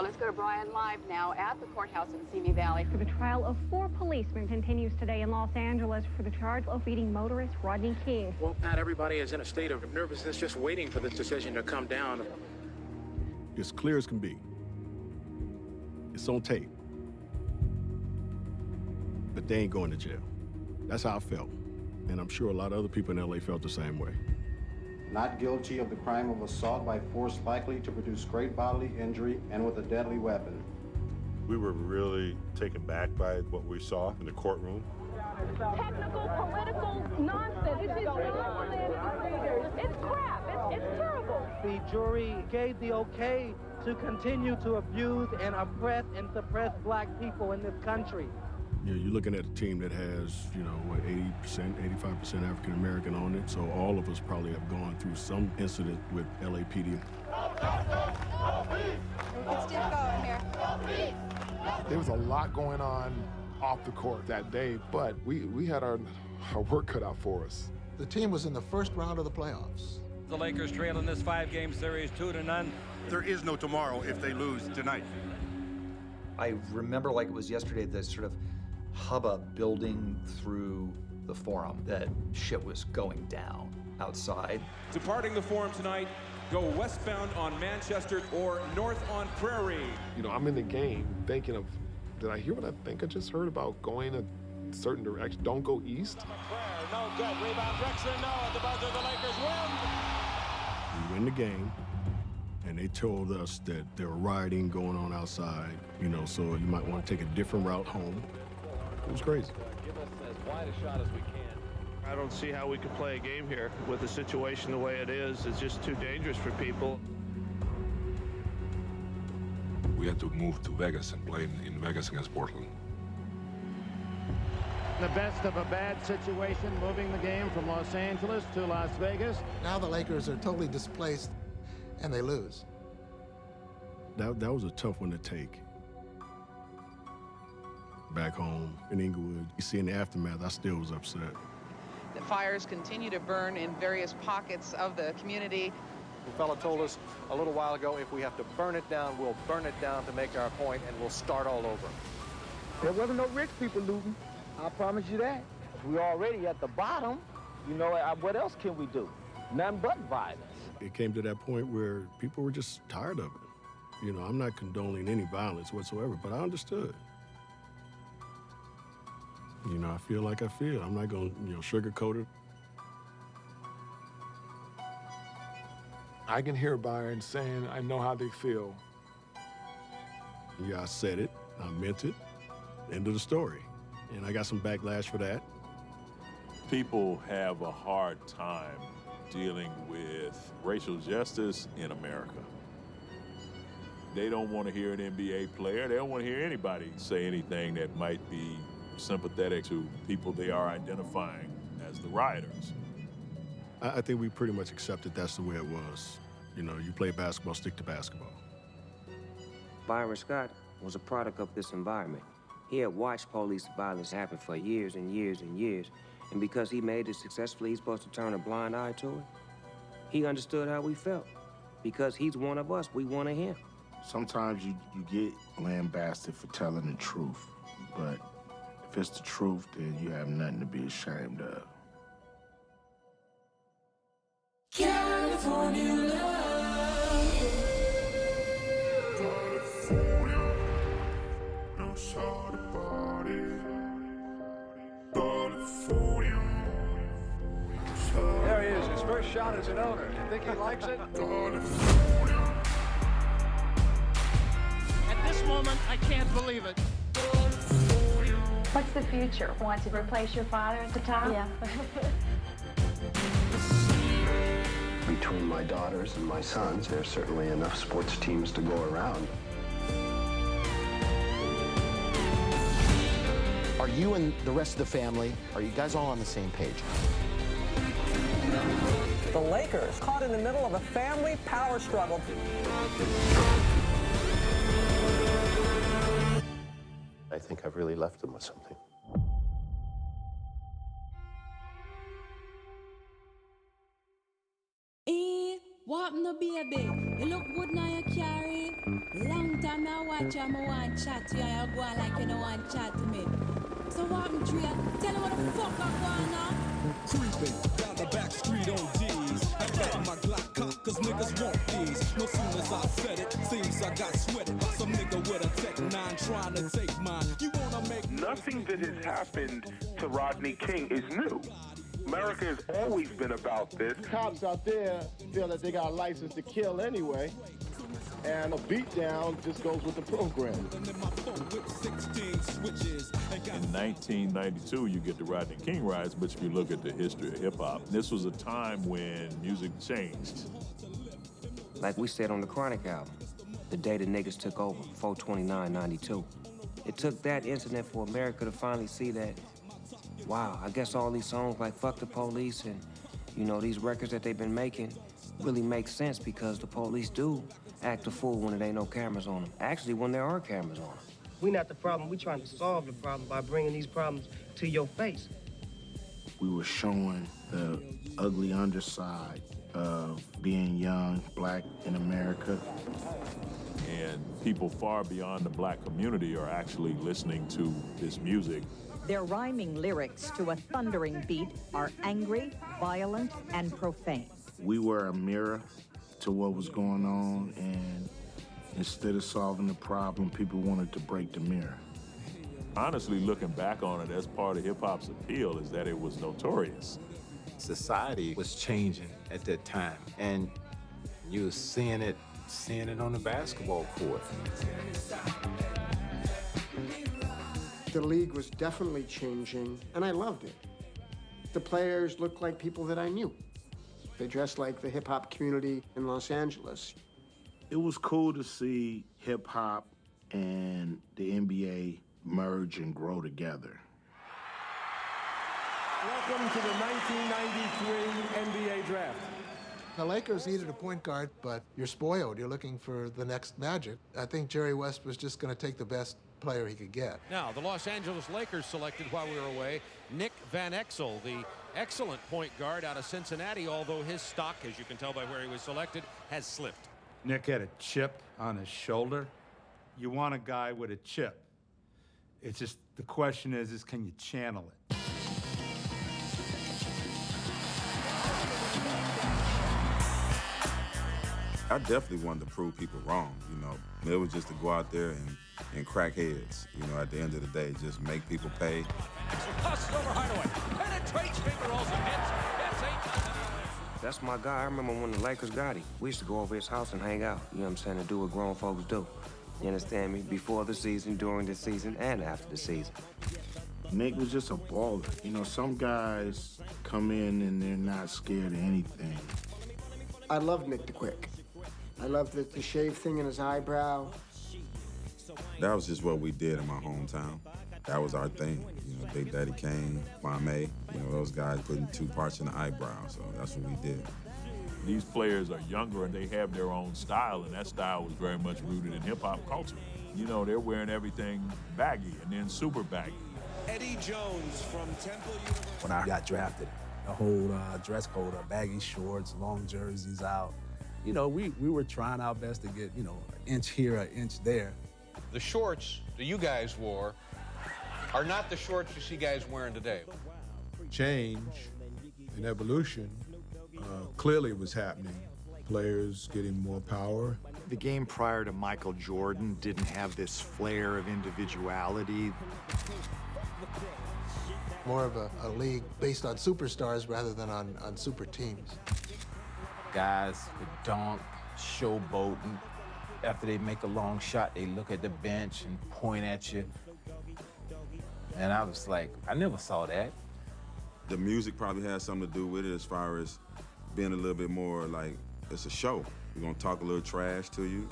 So let's go to Brian live now at the courthouse in Simi Valley. The trial of 4 policemen continues today in Los Angeles for the charge of beating motorist Rodney King. Well, Pat, everybody is in a state of nervousness just waiting for this decision to come down. As clear as can be. It's on tape. But they ain't going to jail. That's how I felt. And I'm sure a lot of other people in LA felt the same way. Not guilty of the crime of assault by force likely to produce great bodily injury and with a deadly weapon. We were really taken back by what we saw in the courtroom. Technical, political nonsense. This is nonsense. It's crap. It's terrible. The jury gave the okay to continue to abuse and oppress and suppress black people in this country. You know, you're looking at a team that has, 80%, 85% African American on it. So all of us probably have gone through some incident with LAPD. Let's get going here. There was a lot going on off the court that day, but we had our work cut out for us. The team was in the first round of the playoffs. The Lakers trail in this 5-game series 2-0. There is no tomorrow if they lose tonight. I remember like it was yesterday, the sort of hubbub building through the forum, that shit was going down outside. Departing the forum tonight, go westbound on Manchester or north on Prairie. I'm in the game thinking of, did I hear what I think I just heard about going a certain direction? Don't go east? No good. Rebound, Drexler, no. At the buzzer, the Lakers win. We win the game, and they told us that there were rioting going on outside, so you might want to take a different route home. It was crazy. Give us as wide a shot as we can. I don't see how we could play a game here with the situation the way it is. It's just too dangerous for people. We had to move to Vegas and play in Vegas against Portland. The best of a bad situation, moving the game from Los Angeles to Las Vegas. Now the Lakers are totally displaced, and they lose. That was a tough one to take. Back home in Inglewood, you see in the aftermath, I still was upset. The fires continue to burn in various pockets of the community. The fellow told us a little while ago, if we have to burn it down, we'll burn it down to make our point, and we'll start all over. There wasn't no rich people looting. I promise you that. We're already at the bottom. What else can we do? Nothing but violence. It came to that point where people were just tired of it. I'm not condoning any violence whatsoever, but I understood. I feel like I feel. I'm not going to, sugarcoat it. I can hear Byron saying, I know how they feel. Yeah, I said it. I meant it. End of the story. And I got some backlash for that. People have a hard time dealing with racial justice in America. They don't want to hear an NBA player. They don't want to hear anybody say anything that might be sympathetic to people they are identifying as the rioters. I think we pretty much accepted that's the way it was. You play basketball, stick to basketball. Byron Scott was a product of this environment. He had watched police violence happen for years and years and years, and because he made it successfully, he's supposed to turn a blind eye to it. He understood how we felt. Because he's one of us, we one of him. Sometimes you get lambasted for telling the truth, but if it's the truth, then you have nothing to be ashamed of. California love. California, no sort of body. California. There he is, his first shot as an owner. You think he likes it? California. At this moment, I can't believe it. What's the future? Want to replace your father at the top? Yeah. Between my daughters and my sons, there's certainly enough sports teams to go around. Are you and the rest of the family, are you guys all on the same page? The Lakers caught in the middle of a family power struggle. I think I've really left them with something. What no baby? You look good now you carry. Long time I watch you, I want chat to you, and you go on like you don't want chat to me. So what, me Dre? Tell me what the fuck I'm going on. Creeping down the back street on D's. I bet my Glock cock, cause niggas want these. No soon as I said it, seems I got sweated by some nigga with a Tech 9 trying to take mine. You wanna make nothing that has happened to Rodney King is new. America has always been about this. Cops out there feel that they got a license to kill anyway, and a beatdown just goes with the program. In 1992, you get the Rodney King riots, but if you look at the history of hip-hop, this was a time when music changed. Like we said on the Chronic album, the day the niggas took over, 4/29/92. It took that incident for America to finally see that, wow, I guess all these songs like Fuck the Police and, you know, these records that they've been making really make sense because the police do act a fool when there ain't no cameras on them. Actually, when there are cameras on them. We not the problem. We trying to solve the problem by bringing these problems to your face. We were showing the ugly underside of being young, black in America. And people far beyond the black community are actually listening to this music. Their rhyming lyrics to a thundering beat are angry, violent, and profane. We were a mirror to what was going on, and instead of solving the problem, people wanted to break the mirror. Honestly, looking back on it, that's part of hip-hop's appeal, is that it was notorious. Society was changing at that time, and you were seeing it on the basketball court. The league was definitely changing, and I loved it. The players looked like people that I knew. They dressed like the hip-hop community in Los Angeles. It was cool to see hip-hop and the NBA merge and grow together. Welcome to the 1993 NBA Draft. The Lakers needed a point guard, but you're spoiled. You're looking for the next Magic. I think Jerry West was just going to take the best player he could get. Now, the Los Angeles Lakers selected while we were away Nick Van Exel, the excellent point guard out of Cincinnati, although his stock, as you can tell by where he was selected, has slipped. Nick had a chip on his shoulder. You want a guy with a chip. It's just, the question is can you channel it? I definitely wanted to prove people wrong, you know. It was just to go out there and crack heads, you know, at the end of the day, just make people pay. Passes over Hardaway, penetrates, finger rolls and hits. That's my guy. I remember when the Lakers got him. We used to go over his house and hang out, you know what I'm saying, and do what grown folks do. You understand me? Before the season, during the season, and after the season. Nick was just a baller. You know, some guys come in and they're not scared of anything. I loved Nick the Quick. I loved the shave thing in his eyebrow. That was just what we did in my hometown. That was our thing. You know, Big Daddy Kane, Kwame, you know, those guys putting 2 parts in the eyebrow, so that's what we did. These players are younger and they have their own style, and that style was very much rooted in hip-hop culture. You know, they're wearing everything baggy and then super baggy. Eddie Jones from Temple University. When I got drafted, the whole dress code of baggy shorts, long jerseys out. You know, we were trying our best to get, you know, an inch here, an inch there. The shorts that you guys wore are not the shorts you see guys wearing today. Change and evolution clearly was happening. Players getting more power. The game prior to Michael Jordan didn't have this flair of individuality. More of a league based on superstars rather than on super teams. Guys would dunk, showboating. After they make a long shot, they look at the bench and point at you. And I was like, I never saw that. The music probably has something to do with it as far as being a little bit more like, it's a show. We're gonna talk a little trash to you.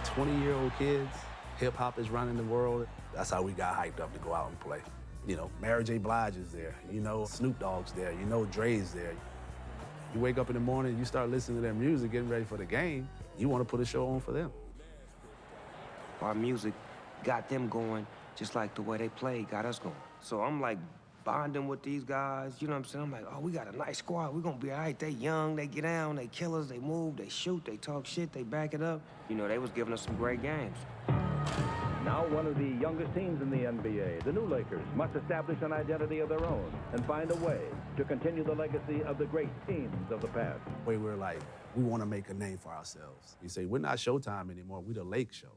20-year-old kids, hip-hop is running the world. That's how we got hyped up to go out and play. You know, Mary J. Blige is there. You know, Snoop Dogg's there. You know, Dre's there. You wake up in the morning, you start listening to their music, getting ready for the game. You want to put a show on for them. Our music got them going just like the way they played got us going. So I'm like bonding with these guys. You know what I'm saying? I'm like, oh, we got a nice squad. We're gonna be all right. They young, they get down, they killers, they move, they shoot, they talk shit, they back it up. You know, they was giving us some great games. Now one of the youngest teams in the NBA, the new Lakers, must establish an identity of their own and find a way to continue the legacy of the great teams of the past. Way we're like, we want to make a name for ourselves. We say, we're not Showtime anymore, we're the Lake Show.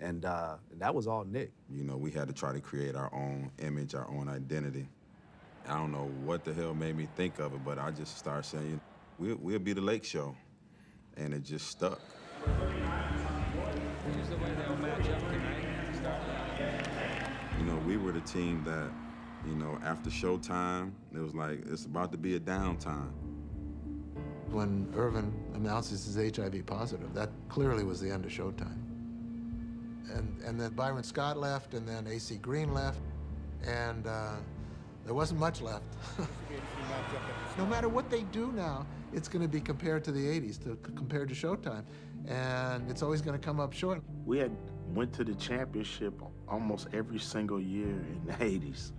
And that was all Nick. You know, we had to try to create our own image, our own identity. I don't know what the hell made me think of it, but I just started saying, we'll be the Lake Show. And it just stuck. Here's the way they'll match up tonight. You know, we were the team that, you know, after Showtime, it was like, it's about to be a downtime. When Irvin announces he's HIV positive, that clearly was the end of Showtime. And then Byron Scott left, and then A.C. Green left, and there wasn't much left. No matter what they do now, it's going to be compared to the 80s, compared to Showtime, and it's always going to come up short. We had went to the championship almost every single year in the 80s.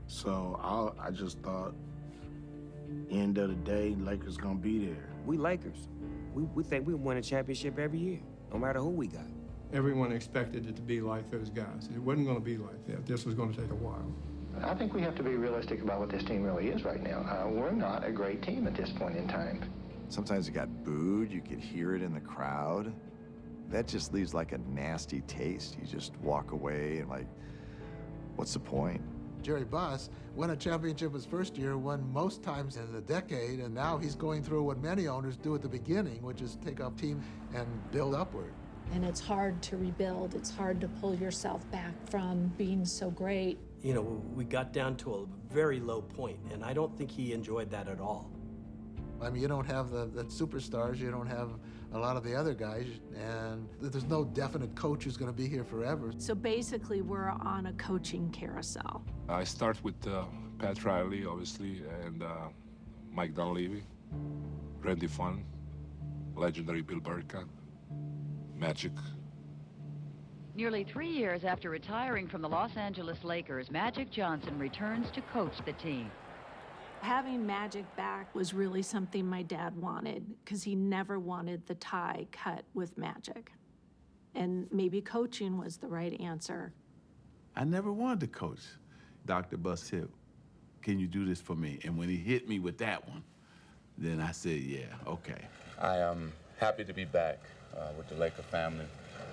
So I just thought, end of the day, Lakers going to be there. We Lakers. We think we win a championship every year, no matter who we got. Everyone expected it to be like those guys. It wasn't going to be like that. This was going to take a while. I think we have to be realistic about what this team really is right now. We're not a great team at this point in time. Sometimes it got booed. You could hear it in the crowd. That just leaves like a nasty taste. You just walk away and like, what's the point? Jerry Buss won a championship his first year, won most times in the decade, and now he's going through what many owners do at the beginning, which is take a team and build upward. And it's hard to rebuild. It's hard to pull yourself back from being so great. You know, we got down to a very low point, and I don't think he enjoyed that at all. I mean, you don't have the superstars, you don't have a lot of the other guys, and there's no definite coach who's going to be here forever. So basically, we're on a coaching carousel. I start with Pat Riley, obviously, and Mike Dunleavy, Randy Funn, legendary Bill Burkett, Magic. Nearly 3 years after retiring from the Los Angeles Lakers, Magic Johnson returns to coach the team. Having Magic back was really something my dad wanted, because he never wanted the tie cut with Magic. And maybe coaching was the right answer. I never wanted to coach. Dr. Buss said, can you do this for me? And when he hit me with that one, then I said, yeah, okay. I am happy to be back with the Laker family.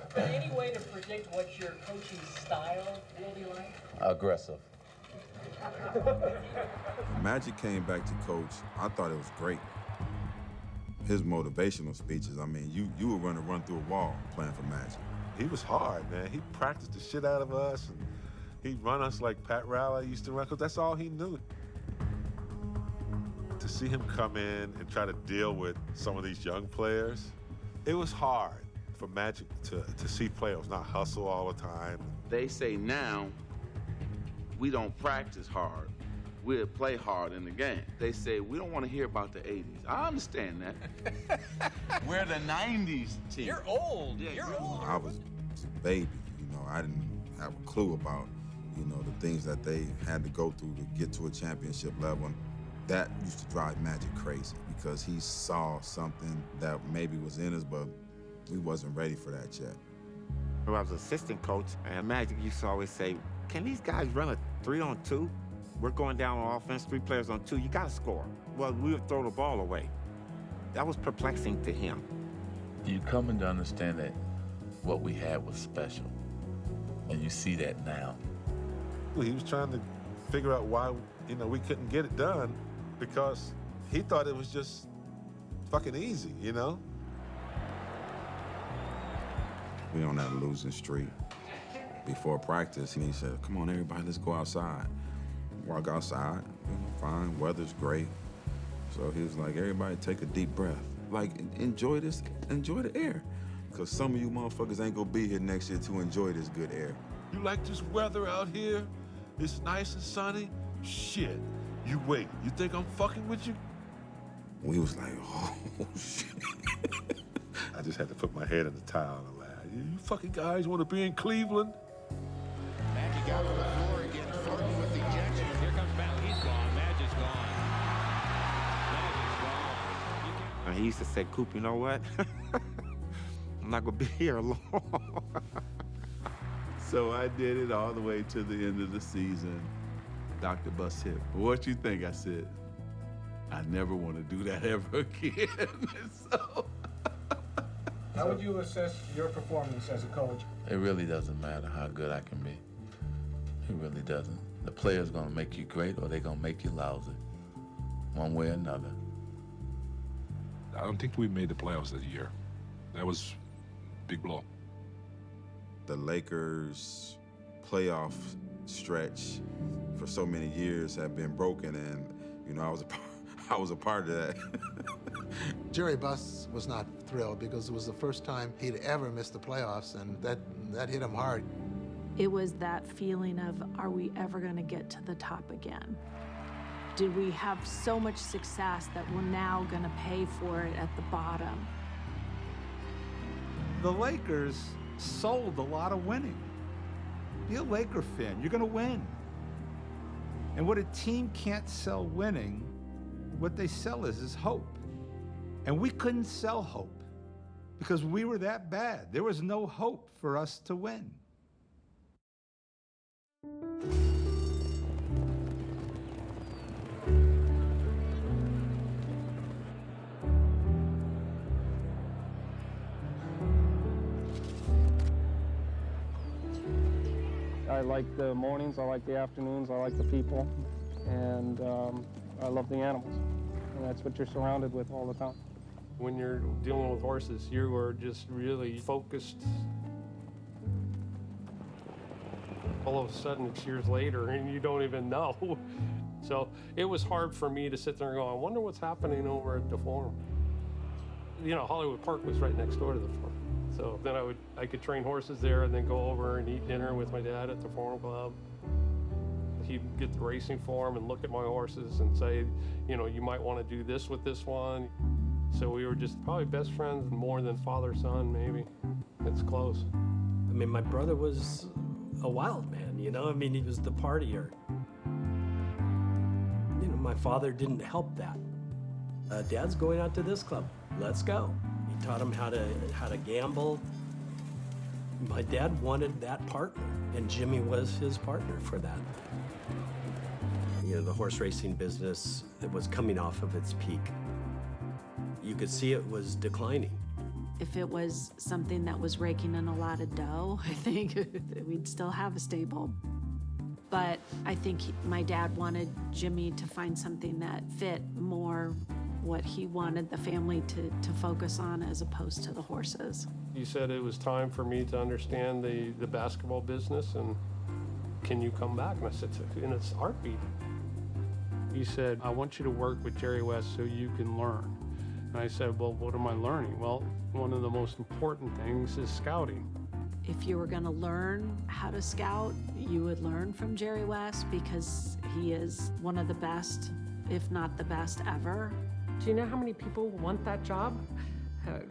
Is there any way to predict what your coaching style will be like? Aggressive. When Magic came back to coach, I thought it was great. His motivational speeches, I mean, you were going to run through a wall playing for Magic. He was hard, man. He practiced the shit out of us, and he'd run us like Pat Riley used to run, because that's all he knew. To see him come in and try to deal with some of these young players, it was hard for Magic to see players not hustle all the time. They say now, we don't practice hard. We'll play hard in the game. They say, we don't want to hear about the 80s. I understand that. We're the 90s team. You're old. Yeah, you're old. I was a baby, you know. I didn't have a clue about, you know, the things that they had to go through to get to a championship level. And that used to drive Magic crazy, because he saw something that maybe was in us, but we wasn't ready for that yet. I was assistant coach, and Magic used to always say, can these guys run a 3-on-2? We're going down on offense, 3 players on 2, you gotta score. Well, we would throw the ball away. That was perplexing to him. You come to understand that what we had was special, and you see that now. He was trying to figure out why, you know, we couldn't get it done, because he thought it was just fucking easy, you know? We on that losing streak. Before practice, and he said, come on, everybody, let's go outside. Walk outside, you know, fine, weather's great. So he was like, everybody take a deep breath. Like, enjoy this, enjoy the air. Because some of you motherfuckers ain't gonna be here next year to enjoy this good air. You like this weather out here? It's nice and sunny? Shit, you wait. You think I'm fucking with you? We was like, oh, shit. I just had to put my head in the towel and laugh. You fucking guys want to be in Cleveland? Magic out on the floor again, flirting with ejection. Here comes And he used to say, Coop, you know what? I'm not gonna be here long. So I did it all the way to the end of the season. Dr. Bust hip. What you think? I said, I never want to do that ever again. So How would you assess your performance as a coach? It really doesn't matter how good I can be. It really doesn't. The player's gonna make you great or they're gonna make you lousy, one way or another. I don't think we made the playoffs that year. That was a big blow. The Lakers' playoff stretch for so many years have been broken, and you know I was a part of that. Jerry Buss was not thrilled because it was the first time he'd ever missed the playoffs, and that hit him hard. It was that feeling of, are we ever going to get to the top again? Did we have so much success that we're now going to pay for it at the bottom? The Lakers sold a lot of winning. Be a Laker fan, you're gonna win. And what a team can't sell winning, what they sell is hope. And we couldn't sell hope because we were that bad. There was no hope for us to win. I like the mornings, I like the afternoons, I like the people, and I love the animals. And that's what you're surrounded with all the time. When you're dealing with horses, you are just really focused. All of a sudden, it's years later, and you don't even know. So it was hard for me to sit there and go, I wonder what's happening over at the Forum. You know, Hollywood Park was right next door to the Forum. So then I could train horses there and then go over and eat dinner with my dad at the Forum Club. He'd get the racing form and look at my horses and say, you know, you might want to do this with this one. So we were just probably best friends more than father-son, maybe. It's close. I mean, my brother was a wild man, you know? I mean, he was the partier. You know, my father didn't help that. Dad's going out to this club. Let's go. He taught him how to gamble. My dad wanted that partner, and Jimmy was his partner for that. You know, the horse racing business, it was coming off of its peak. You could see it was declining. If it was something that was raking in a lot of dough, I think we'd still have a stable. But I think my dad wanted Jimmy to find something that fit more what he wanted the family to focus on as opposed to the horses. You said it was time for me to understand the basketball business, and can you come back? And I said, in its heartbeat. He said, I want you to work with Jerry West so you can learn. And I said, well, what am I learning? Well, one of the most important things is scouting. If you were going to learn how to scout, you would learn from Jerry West because he is one of the best, if not the best ever. Do you know how many people want that job?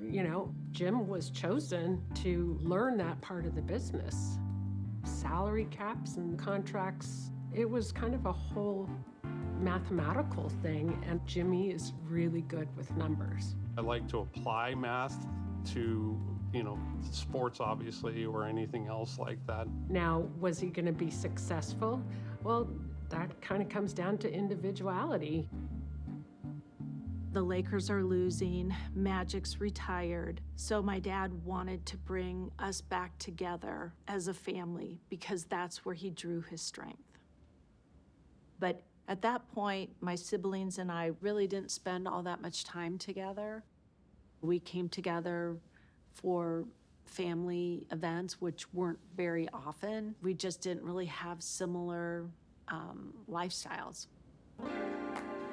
You know, Jim was chosen to learn that part of the business. Salary caps and contracts, it was kind of a whole mathematical thing, and Jimmy is really good with numbers. I like to apply math to, you know, sports, obviously, or anything else like that. Now, was he going to be successful? Well, that kind of comes down to individuality. The Lakers are losing, Magic's retired, so my dad wanted to bring us back together as a family because that's where he drew his strength. But at that point, my siblings and I really didn't spend all that much time together. We came together for family events, which weren't very often. We just didn't really have similar lifestyles.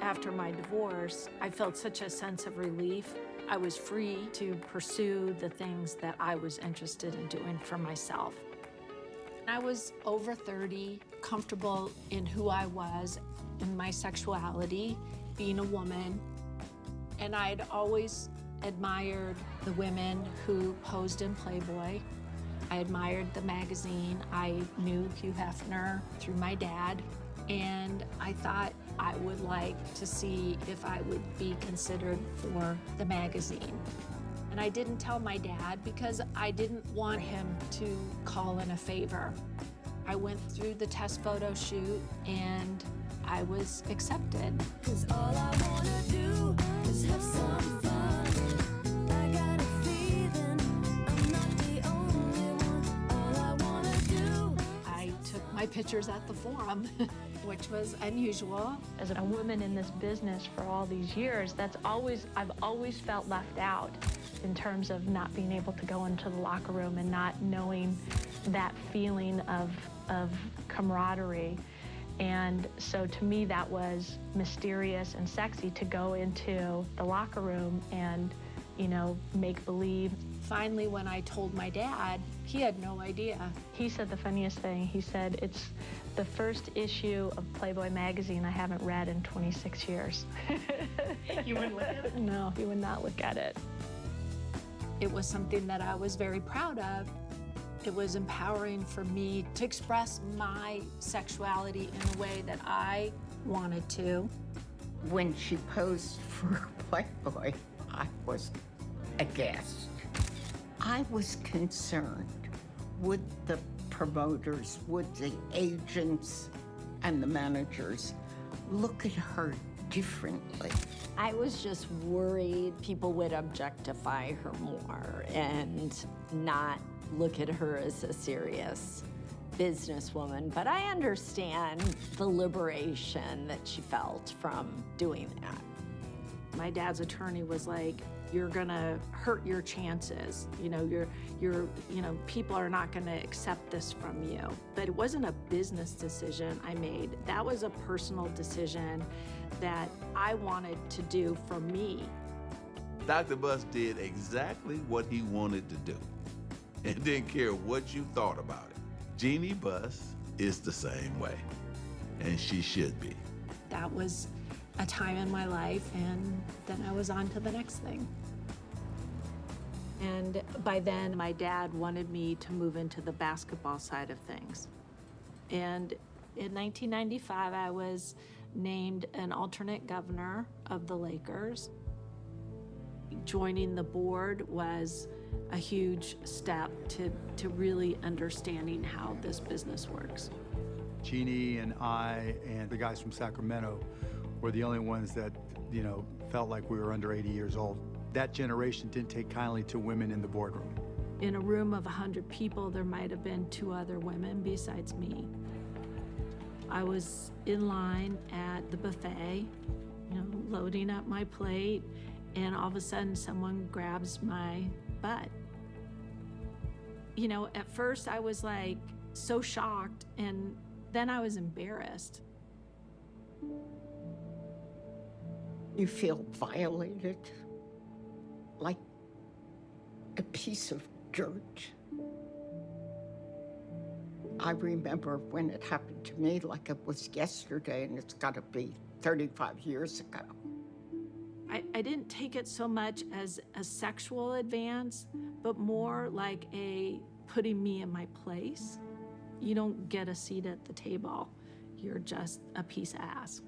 After my divorce, I felt such a sense of relief. I was free to pursue the things that I was interested in doing for myself. I was over 30, comfortable in who I was, in my sexuality, being a woman. And I'd always admired the women who posed in Playboy. I admired the magazine. I knew Hugh Hefner through my dad. And I thought, I would like to see if I would be considered for the magazine. And I didn't tell my dad because I didn't want him to call in a favor. I went through the test photo shoot and I was accepted. 'Cause all I wanna do is have some fun. I got a feeling I'm not the only one. All I wanna do. I took my pictures at the Forum, which was unusual. As a woman in this business for all these years, I've always felt left out in terms of not being able to go into the locker room and not knowing that feeling of camaraderie. And so to me, that was mysterious and sexy to go into the locker room and, make believe. Finally, when I told my dad, he had no idea. He said the funniest thing. He said, it's the first issue of Playboy magazine I haven't read in 26 years. You wouldn't look at it? No, he would not look at it. It was something that I was very proud of. It was empowering for me to express my sexuality in a way that I wanted to. When she posed for Playboy, I was aghast. I was concerned. Would the promoters, would the agents and the managers look at her differently? I was just worried people would objectify her more and not look at her as a serious businesswoman. But I understand the liberation that she felt from doing that. My dad's attorney was like, you're gonna hurt your chances. People are not gonna accept this from you. But it wasn't a business decision I made. That was a personal decision that I wanted to do for me. Dr. Buss did exactly what he wanted to do and didn't care what you thought about it. Jeannie Buss is the same way, and she should be. That was a time in my life, and then I was on to the next thing. And by then, my dad wanted me to move into the basketball side of things. And in 1995, I was named an alternate governor of the Lakers. Joining the board was a huge step to really understanding how this business works. Jeannie and I and the guys from Sacramento were the only ones that, felt like we were under 80 years old. That generation didn't take kindly to women in the boardroom. In a room of 100 people, there might have been 2 other women besides me. I was in line at the buffet, loading up my plate, and all of a sudden someone grabs my butt. At first I was like so shocked, and then I was embarrassed. You feel violated, like a piece of dirt. I remember when it happened to me like it was yesterday, and it's got to be 35 years ago. I didn't take it so much as a sexual advance, but more like a putting me in my place. You don't get a seat at the table. You're just a piece of ass.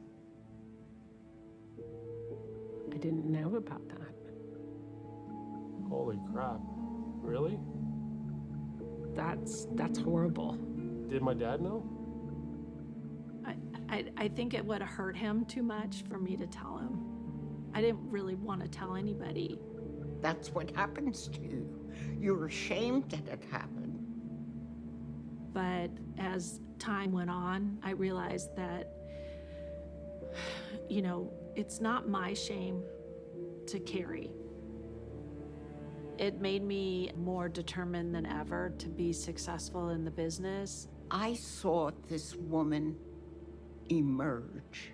I didn't know about that. Holy crap. Really? That's horrible. Did my dad know? I think it would have hurt him too much for me to tell him. I didn't really want to tell anybody. That's what happens to you. You're ashamed that it happened. But as time went on, I realized that, it's not my shame to carry. It made me more determined than ever to be successful in the business. I saw this woman emerge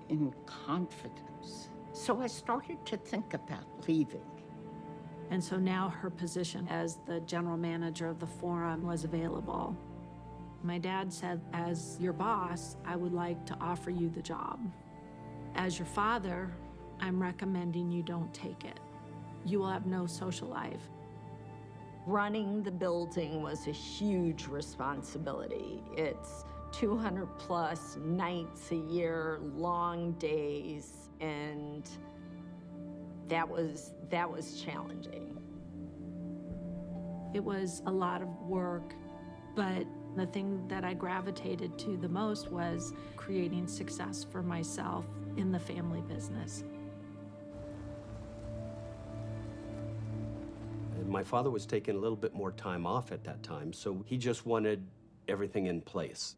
in confidence. So I started to think about leaving. And so now her position as the general manager of the Forum was available. My dad said, as your boss, I would like to offer you the job. As your father, I'm recommending you don't take it. You will have no social life. Running the building was a huge responsibility. It's 200 plus nights a year, long days, and that was challenging. It was a lot of work, but the thing that I gravitated to the most was creating success for myself in the family business. My father was taking a little bit more time off at that time, so he just wanted everything in place.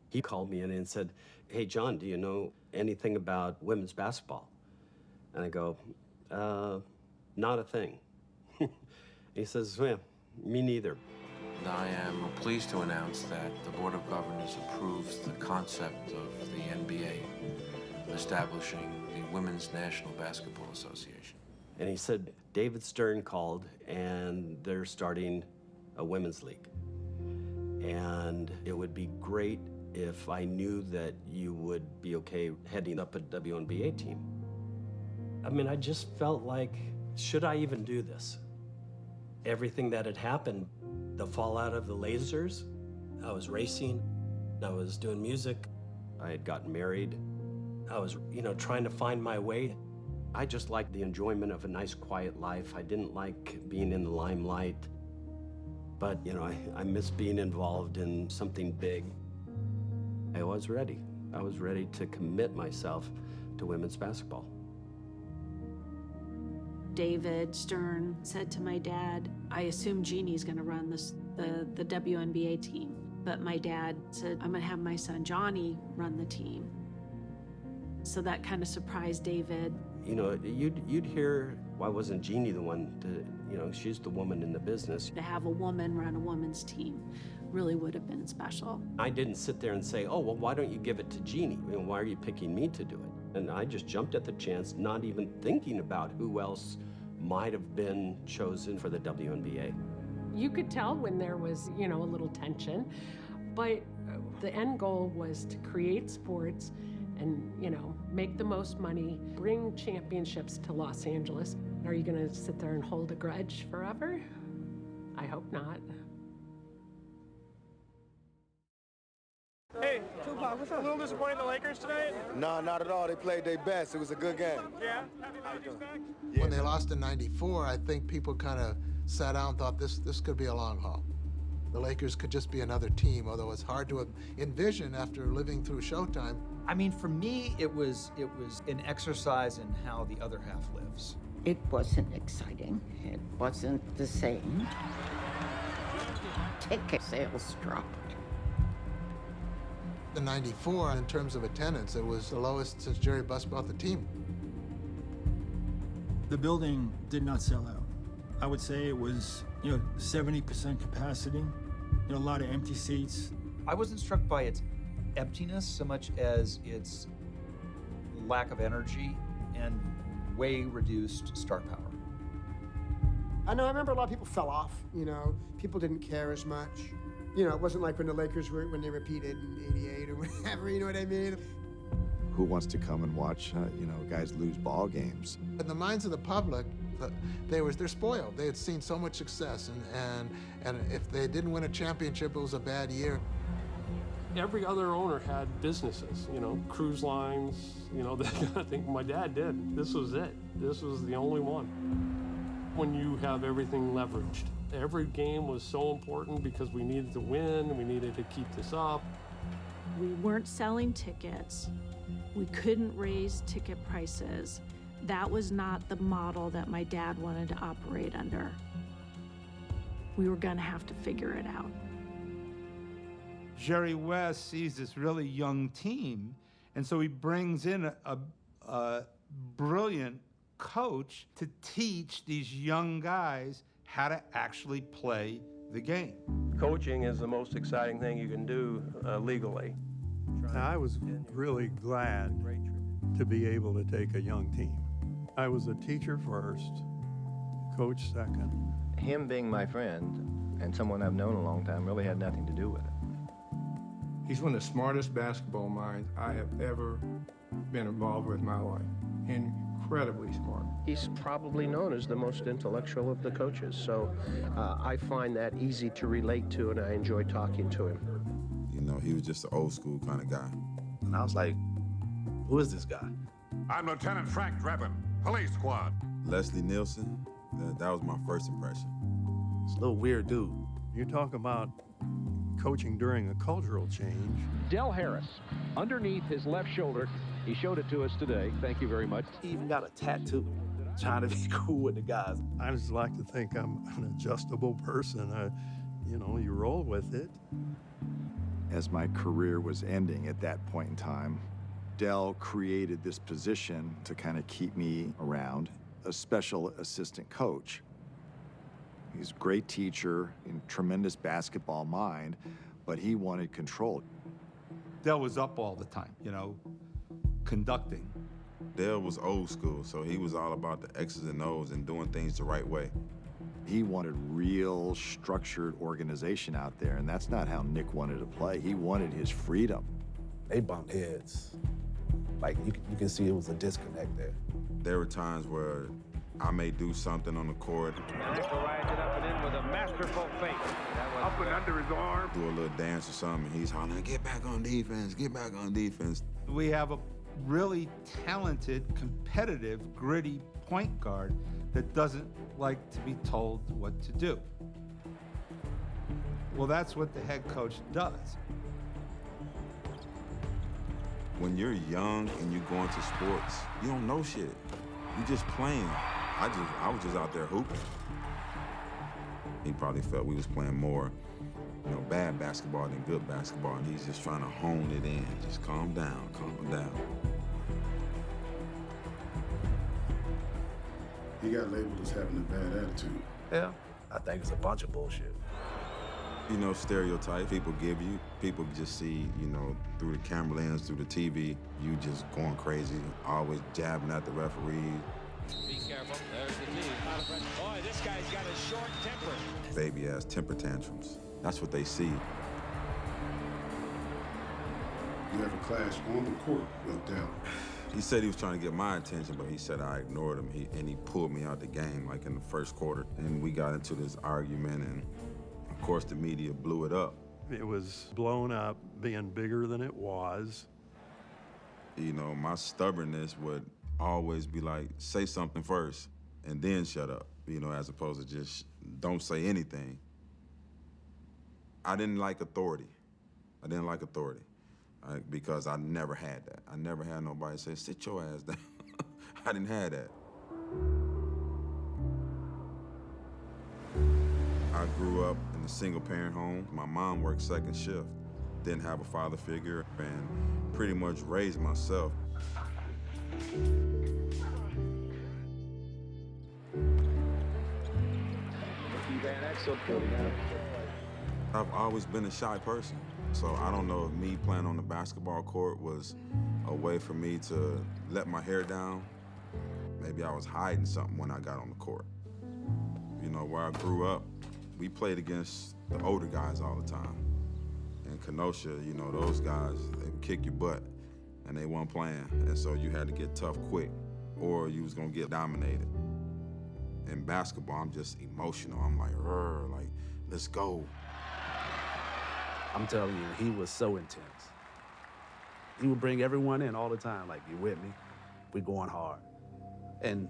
He called me in and said, "Hey, John, do you know anything about women's basketball?" And I go, not a thing. He says, "Well, me neither." I am pleased to announce that the Board of Governors approves the concept of the NBA establishing the Women's National Basketball Association. And he said, David Stern called, and they're starting a women's league. And it would be great if I knew that you would be okay heading up a WNBA team. I mean, I just felt like, should I even do this? Everything that had happened, the fallout of the lasers, I was racing, I was doing music, I had gotten married, I was, trying to find my way. I just liked the enjoyment of a nice, quiet life. I didn't like being in the limelight. But, I miss being involved in something big. I was ready. I was ready to commit myself to women's basketball. David Stern said to my dad, I assume Jeannie's gonna run the WNBA team. But my dad said, I'm gonna have my son Johnny run the team. So that kind of surprised David. You'd hear, why wasn't Jeannie the one to, she's the woman in the business. To have a woman run a women's team really would have been special. I didn't sit there and say, oh, well, why don't you give it to Jeannie? Why are you picking me to do it? And I just jumped at the chance, not even thinking about who else might have been chosen for the WNBA. You could tell when there was, a little tension, but the end goal was to create sports and, make the most money, bring championships to Los Angeles. Are you gonna sit there and hold a grudge forever? I hope not. Hey, Tupac, what's up? A little disappointed in the Lakers tonight? No, not at all. They played their best. It was a good game. Yeah? Happy the Lakers back? When they lost in '94, I think people kind of sat down and thought this could be a long haul. The Lakers could just be another team, although it's hard to envision after living through Showtime. I mean, for me, it was an exercise in how the other half lives. It wasn't exciting. It wasn't the same. Ticket sales dropped. In '94, in terms of attendance, it was the lowest since Jerry Buss bought the team. The building did not sell out. I would say it was, 70% capacity, a lot of empty seats. I wasn't struck by its emptiness so much as its lack of energy and way reduced star power. I remember a lot of people fell off, people didn't care as much. It wasn't like when the Lakers when they repeated in '88 or whatever, you know what I mean? Who wants to come and watch, guys lose ball games? In the minds of the public, they're spoiled. They had seen so much success, and if they didn't win a championship, it was a bad year. Every other owner had businesses, cruise lines, that kind of thing. My dad did. This was it. This was the only one. When you have everything leveraged. Every game was so important because we needed to win, we needed to keep this up. We weren't selling tickets. We couldn't raise ticket prices. That was not the model that my dad wanted to operate under. We were gonna have to figure it out. Jerry West sees this really young team, and so he brings in a brilliant coach to teach these young guys how to actually play the game. Coaching is the most exciting thing you can do legally. I was really glad to be able to take a young team. I was a teacher first, coach second. Him being my friend and someone I've known a long time really had nothing to do with it. He's one of the smartest basketball minds I have ever been involved with in my life. Incredibly smart. He's probably known as the most intellectual of the coaches, so I find that easy to relate to, and I enjoy talking to him. He was just an old school kind of guy. And I was like, who is this guy? I'm Lieutenant Frank Drebin, Police Squad. Leslie Nielsen, that was my first impression. It's a little weird dude. You talk about coaching during a cultural change. Del Harris, underneath his left shoulder, he showed it to us today. Thank you very much. He even got a tattoo, trying to be cool with the guys. I just like to think I'm an adjustable person. You know, you roll with it. As my career was ending at that point in time, Del created this position to kind of keep me around, a special assistant coach. He's a great teacher and tremendous basketball mind, but he wanted control. Del was up all the time, you know, conducting. Del was old school, so he was all about the X's and O's and doing things the right way. He wanted real structured organization out there, and that's not how Nick wanted to play. He wanted his freedom. They bumped heads. Like, you can see it was a disconnect there. There were times where I may do something on the court. Nick rides it up and in with a masterful fake. Up and under his arm. Do a little dance or something, and he's hollering, get back on defense, get back on defense. We have a really talented, competitive, gritty point guard that doesn't like to be told what to do. Well, that's what the head coach does. When you're young and you go into sports, you don't know shit. You just playing. I was just out there hooping. He probably felt we was playing more, you know, bad basketball than good basketball, and he's just trying to hone it in. Just calm down, calm down. He got labeled as having a bad attitude. Yeah, I think it's a bunch of bullshit. You know, stereotypes people give you. People just see, you know, through the camera lens, through the TV, you just going crazy, always jabbing at the referee. Be careful, there's the team. Boy, this guy's got a short temper. Baby-ass temper tantrums. That's what they see. You have a clash on the court with Del. He said he was trying to get my attention, but he said I ignored him. He pulled me out the game, like in the first quarter. And we got into this argument, and of course the media blew it up. It was blown up, being bigger than it was. You know, my stubbornness would always be like, say something first, and then shut up, you know, as opposed to just don't say anything. I didn't like authority. Because I never had that. I never had nobody say, sit your ass down. I didn't have that. I grew up in a single-parent home. My mom worked second shift, didn't have a father figure, and pretty much raised myself. I've always been a shy person. So I don't know if me playing on the basketball court was a way for me to let my hair down. Maybe I was hiding something when I got on the court. You know, where I grew up, we played against the older guys all the time. In Kenosha, you know, those guys, they would kick your butt and they weren't playing. And so you had to get tough quick or you was gonna get dominated. In basketball, I'm just emotional. I'm like, let's go. I'm telling you, he was so intense. He would bring everyone in all the time, like, you with me? We going hard. And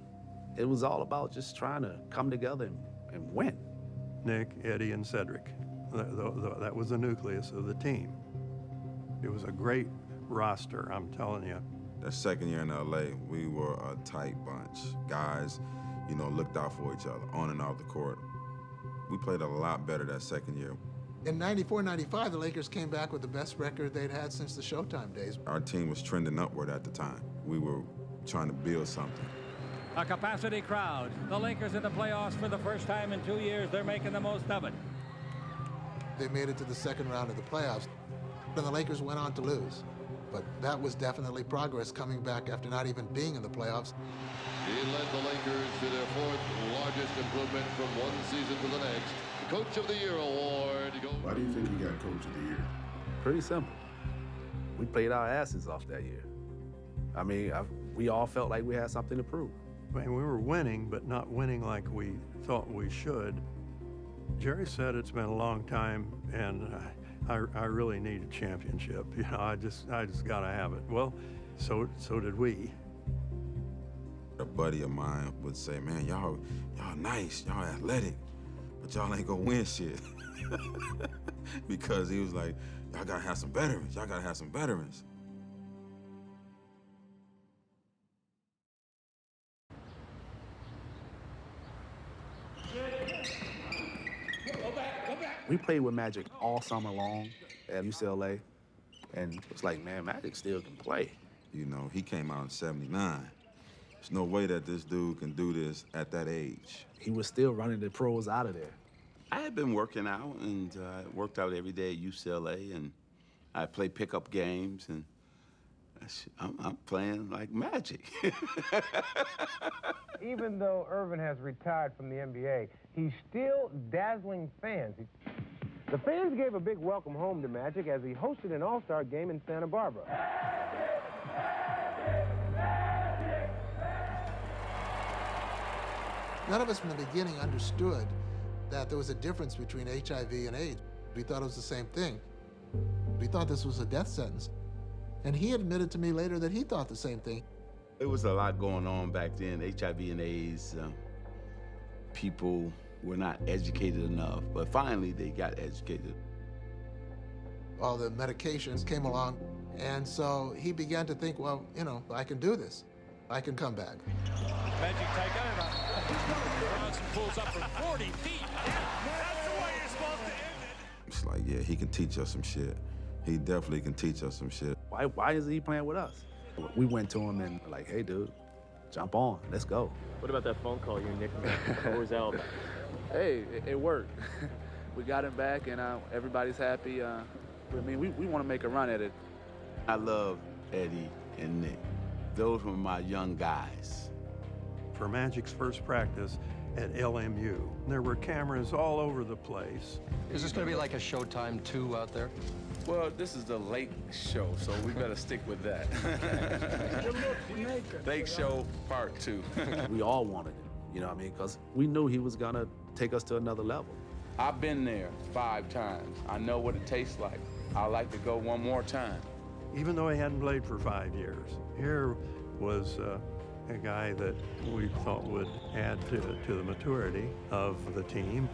it was all about just trying to come together and win. Nick, Eddie, and Cedric. That was the nucleus of the team. It was a great roster, I'm telling you. That second year in LA, we were a tight bunch. Guys, you know, looked out for each other on and off the court. We played a lot better that second year. In 94, 95, the Lakers came back with the best record they'd had since the Showtime days. Our team was trending upward at the time. We were trying to build something. A capacity crowd. The Lakers in the playoffs for the first time in 2 years. They're making the most of it. They made it to the second round of the playoffs, and the Lakers went on to lose. But that was definitely progress coming back after not even being in the playoffs. He led the Lakers to their fourth largest improvement from one season to the next. Coach of the Year award. Why do you think he got Coach of the Year? Pretty simple. We played our asses off that year. I mean, we all felt like we had something to prove. I mean, we were winning, but not winning like we thought we should. Jerry said it's been a long time, and I really need a championship. You know, I just got to have it. Well, so did we. A buddy of mine would say, man, y'all nice, y'all athletic, but y'all ain't gonna win shit. Because he was like, y'all gotta have some veterans, y'all gotta have some veterans. We played with Magic all summer long at UCLA, and it's like, man, Magic still can play. You know, he came out in '79. There's no way that this dude can do this at that age. He was still running the pros out of there. I had been working out and worked out every day at UCLA, and I played pickup games, and I'm playing like Magic. Even though Irvin has retired from the NBA, he's still dazzling fans. The fans gave a big welcome home to Magic as he hosted an all-star game in Santa Barbara. None of us from the beginning understood that there was a difference between HIV and AIDS. We thought it was the same thing. We thought this was a death sentence. And he admitted to me later that he thought the same thing. There was a lot going on back then, HIV and AIDS. People were not educated enough, but finally they got educated. All the medications came along, and so he began to think, well, you know, I can do this. I can come back. Magic take over. Bronson pulls up from 40 feet. That's the way you're supposed to end it. It's like, yeah, he can teach us some shit. He definitely can teach us some shit. Why is he playing with us? We went to him and like, hey, dude, jump on, let's go. What about that phone call you and Nick made? What was that all about? Hey, it worked. We got him back, and everybody's happy. I mean, we want to make a run at it. I love Eddie and Nick. Those were my young guys. For Magic's first practice at LMU, there were cameras all over the place. Is this going to be like a Showtime 2 out there? Well, this is the Lake Show, so we better stick with that. Lake Show Part 2. We all wanted it, you know what I mean? Because we knew he was gonna take us to another level. I've been there 5 times. I know what it tastes like. I'd like to go one more time. Even though he hadn't played for 5 years, here was a guy that we thought would add to the maturity of the team.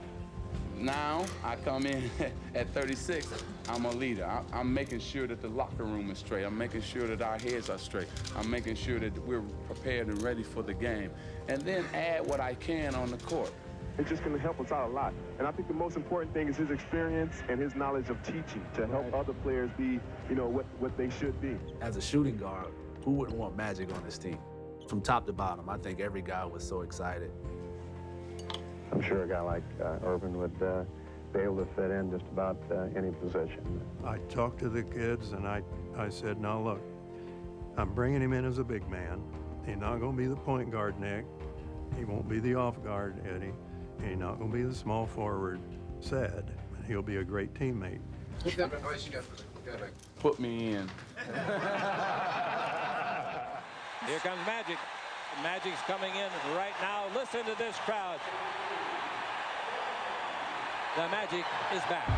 Now, I come in at 36, I'm a leader. I'm making sure that the locker room is straight. I'm making sure that our heads are straight. I'm making sure that we're prepared and ready for the game. And then add what I can on the court. It's just going to help us out a lot. And I think the most important thing is his experience and his knowledge of teaching to help other players be, you know, what they should be. As a shooting guard, who wouldn't want Magic on his team? From top to bottom, I think every guy was so excited. I'm sure a guy like Irvin would be able to fit in just about any position. I talked to the kids and I said, now look, I'm bringing him in as a big man. He's not going to be the point guard, Nick. He won't be the off guard, Eddie. He's not going to be the small forward, Said. He'll be a great teammate. Put me in. Here comes Magic. Magic's coming in right now. Listen to this crowd. The Magic is back.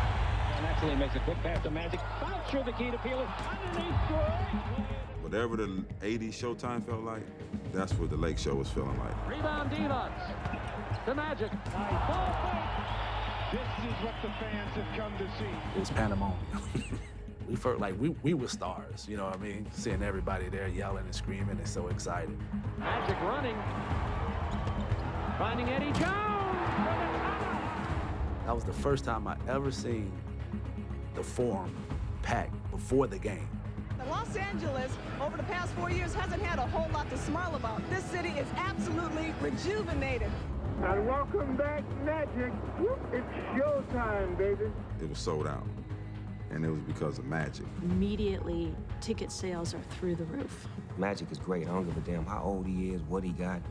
And actually makes a quick pass to Magic. Bounce through the key to Peeler. Underneath score. Whatever the 80s Showtime felt like, that's what the Lake Show was feeling like. Rebound D-Nuts. The Magic. Nice ball fake. This is what the fans have come to see. It was pandemonium. We felt like we were stars, you know what I mean? Seeing everybody there yelling and screaming and so excited. Magic running. Finding Eddie Jones. That was the first time I ever seen the Forum packed before the game. Los Angeles, over the past 4 years, hasn't had a whole lot to smile about. This city is absolutely rejuvenated. And welcome back, Magic. It's showtime, baby. It was sold out, and it was because of Magic. Immediately, ticket sales are through the roof. Magic is great. I don't give a damn how old he is, what he got,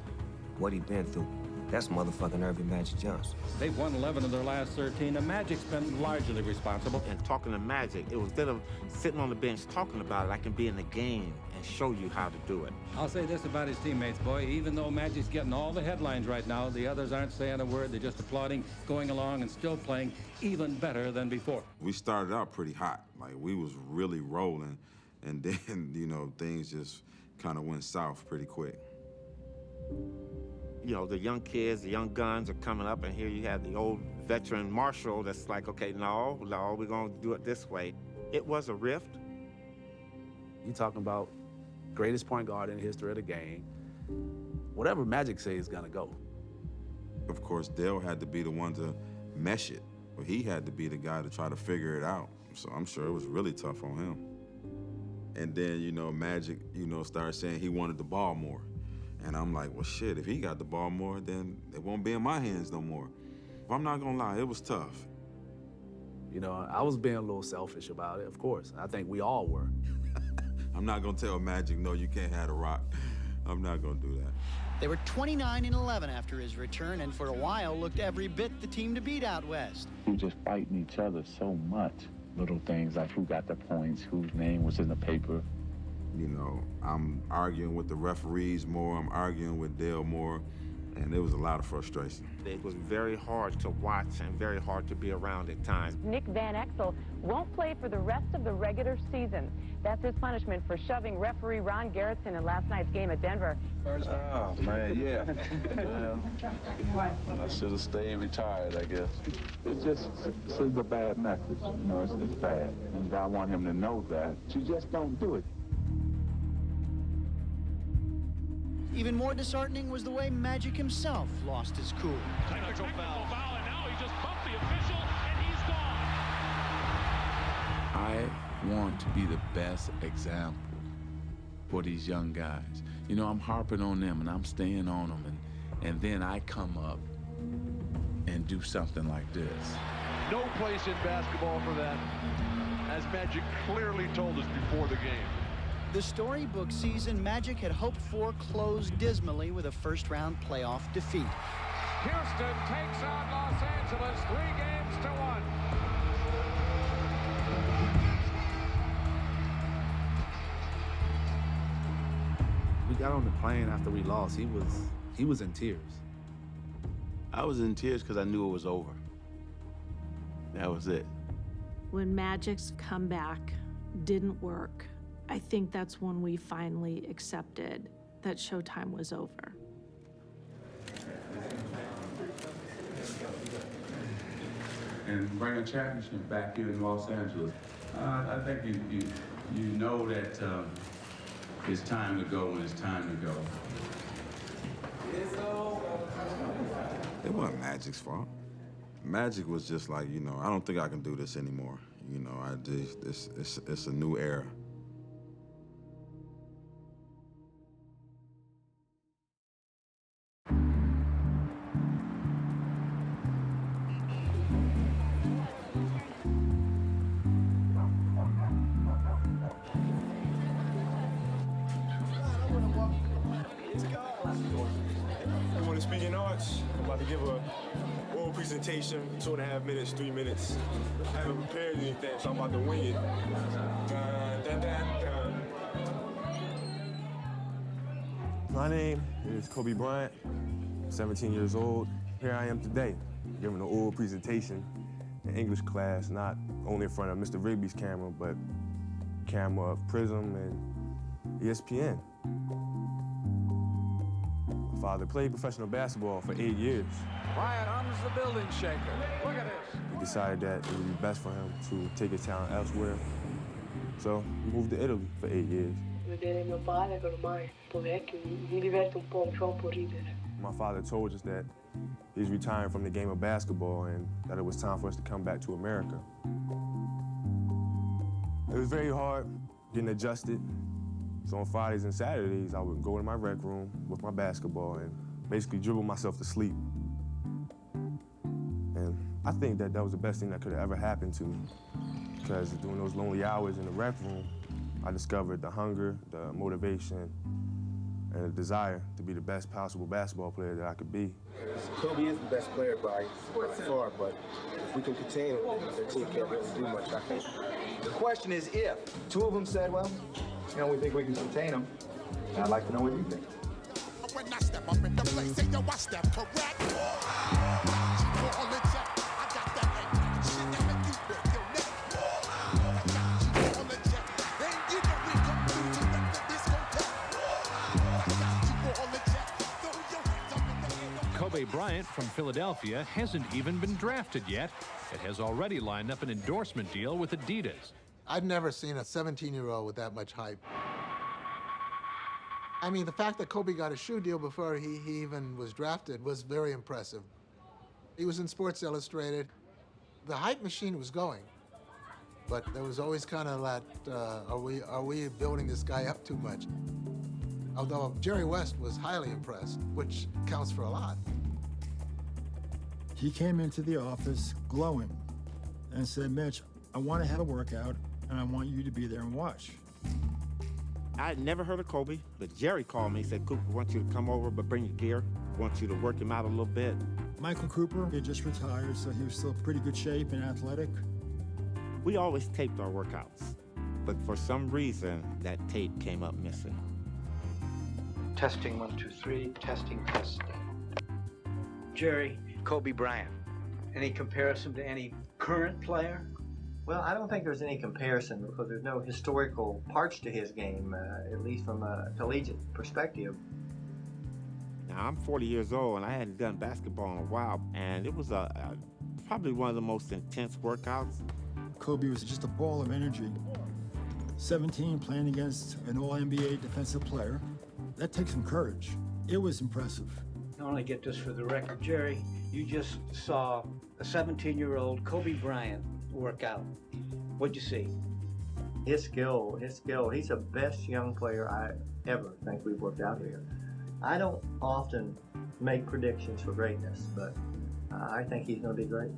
what he's been through. That's motherfucking Irving Magic Johnson. They've won 11 of their last 13, and Magic's been largely responsible. And talking to Magic, it was instead of sitting on the bench talking about it, I can be in the game and show you how to do it. I'll say this about his teammates, boy. Even though Magic's getting all the headlines right now, the others aren't saying a word. They're just applauding, going along, and still playing even better than before. We started out pretty hot. Like, we was really rolling, and then, you know, things just kind of went south pretty quick. You know, the young kids, the young guns are coming up, and here you have the old veteran Marshall that's like, okay, no, we're gonna do it this way. It was a rift. You talking about greatest point guard in the history of the game. Whatever Magic says is gonna go. Of course, Dale had to be the one to mesh it, but he had to be the guy to try to figure it out. So I'm sure it was really tough on him. And then, you know, Magic, you know, started saying he wanted the ball more. And I'm like, well, shit, if he got the ball more, then it won't be in my hands no more. But I'm not gonna lie, it was tough. You know, I was being a little selfish about it, of course. I think we all were. I'm not gonna tell Magic, no, you can't have the rock. I'm not gonna do that. They were 29-11 after his return, and for a while looked every bit the team to beat out west. We just fighting each other so much. Little things like who got the points, whose name was in the paper. You know, I'm arguing with the referees more, I'm arguing with Dale more, and there was a lot of frustration. It was very hard to watch and very hard to be around at times. Nick Van Exel won't play for the rest of the regular season. That's his punishment for shoving referee Ron Garrettson in last night's game at Denver. Oh, man, yeah. I should have stayed retired, I guess. It's just, this is a bad message. You know, it's bad. And I want him to know that. You just don't do it. Even more disheartening was the way Magic himself lost his cool. Technical foul, and now he just bumped the official, and he's gone. I want to be the best example for these young guys. You know, I'm harping on them, and I'm staying on them, and then I come up and do something like this. No place in basketball for that, as Magic clearly told us before the game. The storybook season Magic had hoped for closed dismally with a first-round playoff defeat. Houston takes on Los Angeles 3-1. We got on the plane after we lost. He was in tears. I was in tears because I knew it was over. That was it. When Magic's comeback didn't work, I think that's when we finally accepted that Showtime was over. And bring a championship back here in Los Angeles. I think you know that it's time to go when it's time to go. It wasn't Magic's fault. Magic was just like, you know, I don't think I can do this anymore. You know, it's a new era. Everyone is speaking arts. I'm about to give a oral presentation, 2.5 minutes, 3 minutes. I haven't prepared anything, so I'm about to wing it. Dun, dun, dun, dun. My name is Kobe Bryant, 17 years old. Here I am today, giving an oral presentation in English class, not only in front of Mr. Rigby's camera, but camera of Prism and ESPN. My father played professional basketball for 8 years. Bryant arms the building shaker. Look at this. He decided that it would be best for him to take his talent elsewhere. So he moved to Italy for 8 years. Vedere mio padre che ormai è un po' vecchio mi diverte un po', mi fa un po' ridere. My father told us that he's retiring from the game of basketball and that it was time for us to come back to America. It was very hard getting adjusted. So on Fridays and Saturdays, I would go in my rec room with my basketball and basically dribble myself to sleep. And I think that was the best thing that could have ever happened to me, because during those lonely hours in the rec room, I discovered the hunger, the motivation, and a desire to be the best possible basketball player that I could be. Kobe is the best player by far, but if we can contain him, the team can't really do much, I think. The question is if. Two of them said, well, we think we can contain them. And I'd like to know what you think. When I step up in the place, say yo, I step correct. I got that shit that make you break your neck. Then you know we come through to wreck the discotheque. Kobe Bryant from Philadelphia hasn't even been drafted yet. It has already lined up an endorsement deal with Adidas. I've never seen a 17-year-old with that much hype. I mean, the fact that Kobe got a shoe deal before he even was drafted was very impressive. He was in Sports Illustrated. The hype machine was going, but there was always kind of that, are we building this guy up too much? Although Jerry West was highly impressed, which counts for a lot. He came into the office glowing and said, Mitch, I want to have a workout, and I want you to be there and watch. I had never heard of Kobe, but Jerry called me and said, Cooper, I want you to come over, but bring your gear. I want you to work him out a little bit. Michael Cooper, he had just retired, so he was still in pretty good shape and athletic. We always taped our workouts, but for some reason, that tape came up missing. Testing, 1, 2, 3, testing. Jerry, Kobe Bryant. Any comparison to any current player? Well, I don't think there's any comparison because there's no historical parts to his game, at least from a collegiate perspective. Now, I'm 40 years old, and I hadn't done basketball in a while, and it was probably one of the most intense workouts. Kobe was just a ball of energy. 17 playing against an All-NBA defensive player. That takes some courage. It was impressive. I want to get this for the record. Jerry, you just saw a 17-year-old Kobe Bryant work out. What'd you see? His skill. He's the best young player I ever think we've worked out here. I don't often make predictions for greatness, but I think he's going to be great.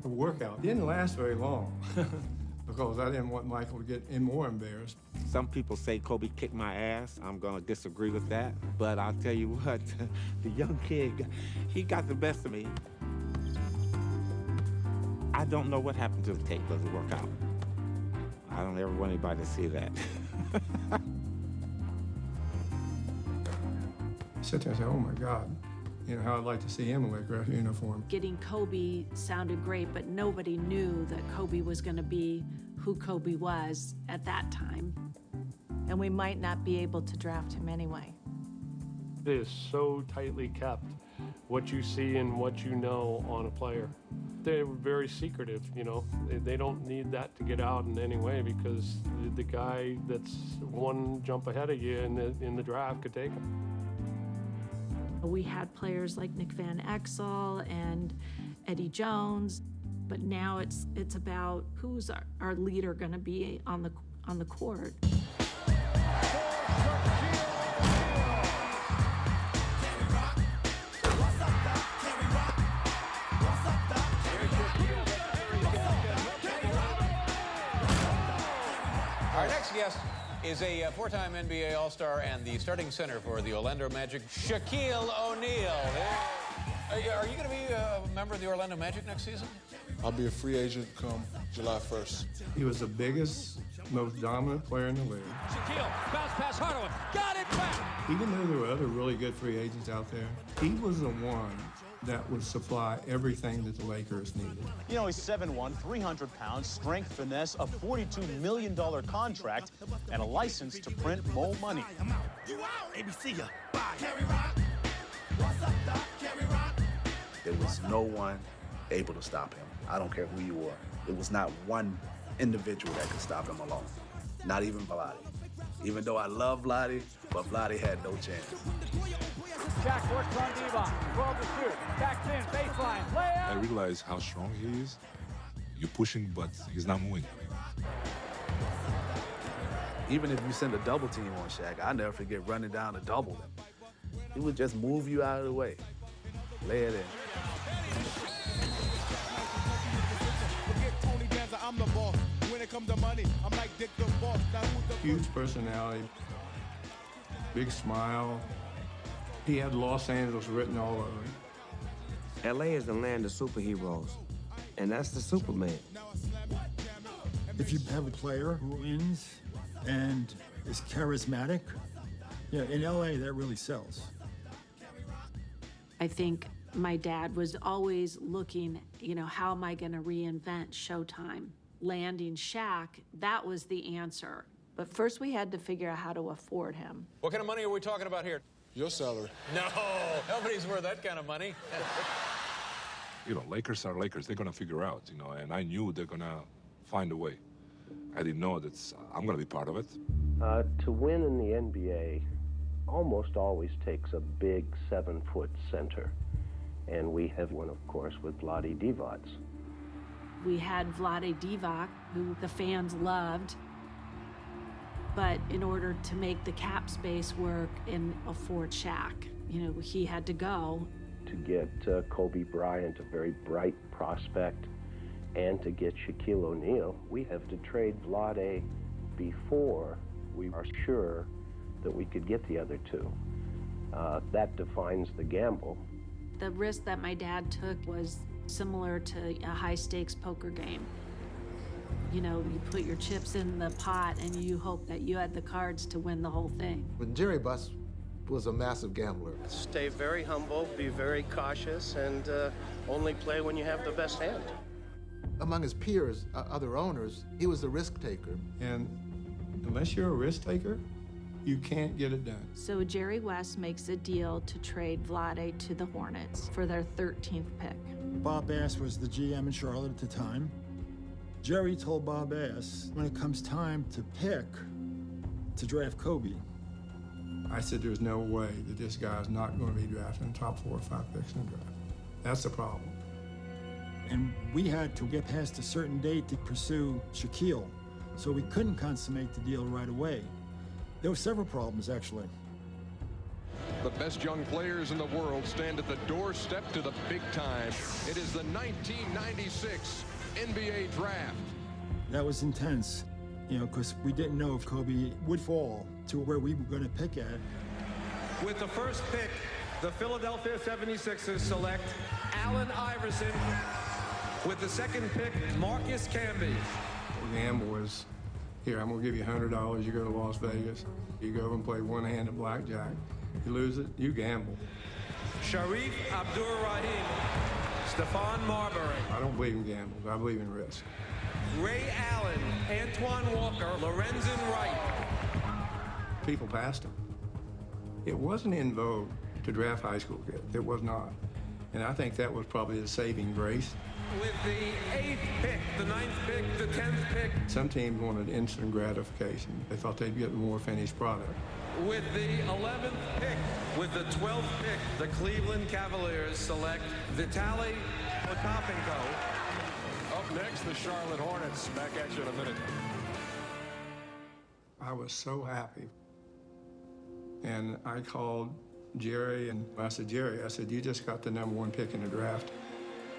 The workout didn't last very long because I didn't want Michael to get more embarrassed. Some people say Kobe kicked my ass. I'm going to disagree with that. But I'll tell you what, the young kid, he got the best of me. I don't know what happened to the tape of the workout. I don't ever want anybody to see that. I sit there and say, oh my God, how I'd like to see him in a Lakers uniform. Getting Kobe sounded great, but nobody knew that Kobe was going to be who Kobe was at that time. And we might not be able to draft him anyway. It is so tightly kept, what you see and what you know on a player. They're very secretive, They don't need that to get out in any way because the guy that's one jump ahead of you in the draft could take him. We had players like Nick Van Exel and Eddie Jones, but now it's about who's our leader going to be on the court. Our next guest is a four-time NBA All-Star and the starting center for the Orlando Magic, Shaquille O'Neal. Are you going to be a member of the Orlando Magic next season? I'll be a free agent come July 1st. He was the biggest, most dominant player in the league. Shaquille, bounce pass, Hardaway, got it back! Even though there were other really good free agents out there, he was the one that would supply everything that the Lakers needed. He's 7'1", 300 pounds, strength, finesse, a $42 million contract, and a license to print more money. You out! ABC ya. Bye. There was no one able to stop him. I don't care who you were. It was not one individual that could stop him alone. Not even Vlade. Even though I love Vlade, but Vlade had no chance. Shaq works on Devon, 12 to shoot, backs in, baseline, layup. I realize how strong he is. You're pushing, but he's not moving. Even if you send a double team on Shaq, I'll never forget running down to double him. He would just move you out of the way, lay it in. I'm the boss. When it comes to money, I'm like Dick the Boss. Huge personality. big smile. He had Los Angeles written all over him. LA is the land of superheroes, and that's the Superman. If you have a player who wins and is charismatic, in LA, that really sells. I think my dad was always looking, how am I going to reinvent Showtime? Landing Shaq, that was the answer. But first we had to figure out how to afford him. What kind of money are we talking about here? Your salary. No, nobody's worth that kind of money. Lakers are Lakers. They're going to figure out, and I knew they're going to find a way. I didn't know that I'm going to be part of it. To win in the NBA almost always takes a big 7-foot center. And we have one, of course, with Vlade Divac. We had Vlade Divac, who the fans loved. But in order to make the cap space work and afford Shaq, he had to go. To get Kobe Bryant, a very bright prospect, and to get Shaquille O'Neal, we have to trade Vlade before we are sure that we could get the other two. That defines the gamble. The risk that my dad took was similar to a high-stakes poker game. You put your chips in the pot and you hope that you had the cards to win the whole thing. When Jerry Buss was a massive gambler. Stay very humble, be very cautious, and only play when you have the best hand. Among his peers, other owners, he was a risk taker. And unless you're a risk taker, you can't get it done. So Jerry West makes a deal to trade Vlade to the Hornets for their 13th pick. Bob Bass was the GM in Charlotte at the time. Jerry told Bob Bass, when it comes time to pick to draft Kobe. I said, there's no way that this guy's not going to be drafted in the top 4 or 5 picks in the draft. That's the problem. And we had to get past a certain date to pursue Shaquille, so we couldn't consummate the deal right away. There were several problems, actually. The best young players in the world stand at the doorstep to the big time. It is the 1996 NBA Draft. That was intense, because we didn't know if Kobe would fall to where we were going to pick at. With the first pick, the Philadelphia 76ers select Allen Iverson. With the second pick, Marcus Camby. The gamble was, here, I'm going to give you $100. You go to Las Vegas. You go and play one-handed blackjack. You lose it, you gamble. Sharif Abdul-Rahim. Stephon Marbury. I don't believe in gambles. I believe in risk. Ray Allen, Antoine Walker, Lorenzen Wright. People passed him. It wasn't in vogue to draft high school kids. It was not. And I think that was probably the saving grace. With the 8th pick, the 9th pick, the 10th pick. Some teams wanted instant gratification. They thought they'd get more finished product. With the 11th pick, with the 12th pick, the Cleveland Cavaliers select Vitaly Potapenko. Up next, the Charlotte Hornets. Back at you in a minute. I was so happy. And I called Jerry and I said, Jerry, you just got the #1 pick in the draft.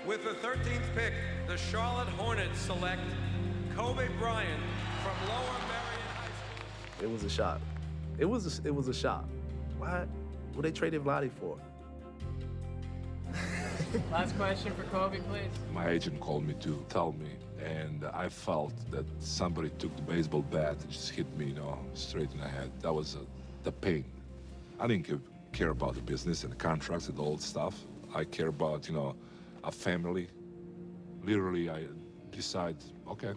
With the 13th pick, the Charlotte Hornets select Kobe Bryant from Lower Merion High School. It was a shock. It was a shock. What they traded Vlade for? Last question for Kobe, please. My agent called me to tell me, and I felt that somebody took the baseball bat and just hit me, straight in the head. That was the pain. I didn't care about the business and the contracts and all that stuff. I care about, a family. Literally, I decide, okay,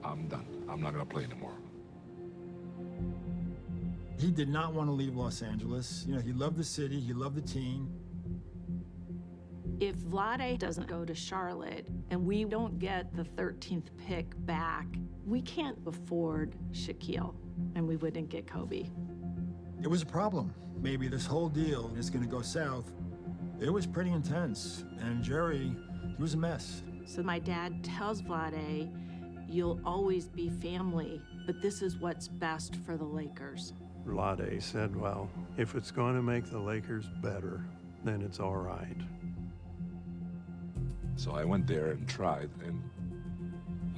I'm done. I'm not gonna play anymore. He did not want to leave Los Angeles. He loved the city, he loved the team. If Vlade doesn't go to Charlotte and we don't get the 13th pick back, we can't afford Shaquille, and we wouldn't get Kobe. It was a problem. Maybe this whole deal is going to go south. It was pretty intense, and Jerry, he was a mess. So my dad tells Vlade, you'll always be family, but this is what's best for the Lakers. Vlade said, well, if it's going to make the Lakers better, then it's all right. So I went there and tried, and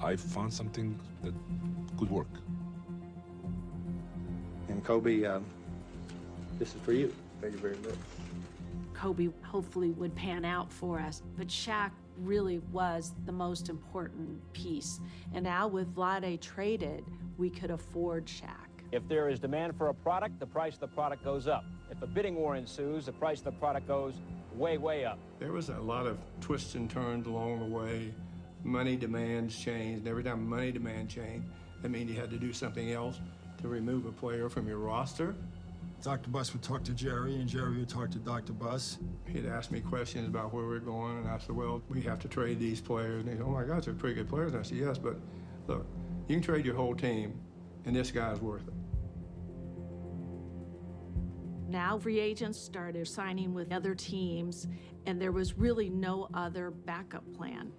I found something that could work. And Kobe, This is for you. Thank you very much. Kobe hopefully would pan out for us, but Shaq really was the most important piece. And now with Vlade traded, we could afford Shaq. If there is demand for a product, the price of the product goes up. If a bidding war ensues, the price of the product goes way, way up. There was a lot of twists and turns along the way. Money demands changed, and every time money demand changed, that means you had to do something else to remove a player from your roster. Dr. Buss would talk to Jerry, and Jerry would talk to Dr. Buss. He'd ask me questions about where we're going, and I said, well, we have to trade these players. And he'd, oh my gosh, they're pretty good players. And I said, yes, but look, you can trade your whole team, and this guy's worth it. Now free agents started signing with other teams, and there was really no other backup plan.